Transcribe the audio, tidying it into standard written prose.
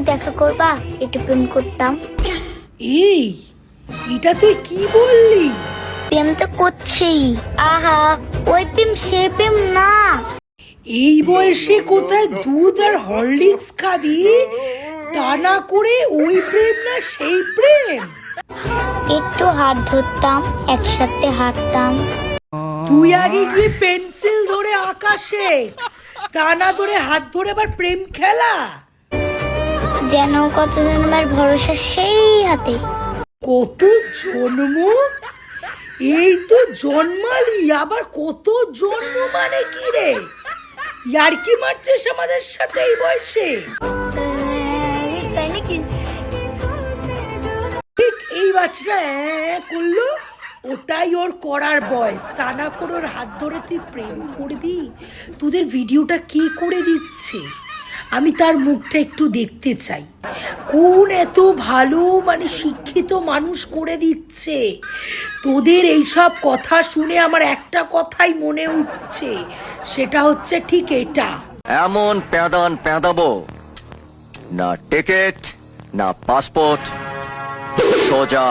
দেখা করবা, একটু প্রেম করতাম। এই, এটা তুই কি বললি? প্রেম তো করছেই। আহা, ওই প্রেম সে প্রেম না। এই বয়সে কোথায় দুধ আর হরলিক্স খাবি? তা না করে ওই প্রেম না সেই প্রেম? একটু হাত ধরতাম, একসাথে হাঁটতাম। তুই আগে গিয়ে পেন্সিল ধরে আকাশে, তা না ধরে হাত ধরে আবার প্রেম খেলা। যেন কত জন্মের ভরসা সেই হাতে। কত জন্ম? এই তো জন্মালি, আবার কত জন্ম মানে কি রে? ইয়ার্কি মারছিস আমাদের সাথে এই বয়সে? তাই নাকি? ঠিক এই বাচ্চাটা করলো, ওটাই ওর করার বয়স। তা না করে ওর হাত ধরে তুই প্রেম করবি? তোদের ভিডিওটা কে করে দিচ্ছে? আমি তার মুখটা একটু দেখতে চাই। কোন এত ভালো মানে শিক্ষিত মানুষ করে দিচ্ছে? তোদের এইসব কথা শুনে আমার একটা কথাই মনে উঠছে, সেটা হচ্ছে ঠিক এটা। এমন প্যাদান প্যাদাবো না টিকিট না পাসপোর্ট, সোজা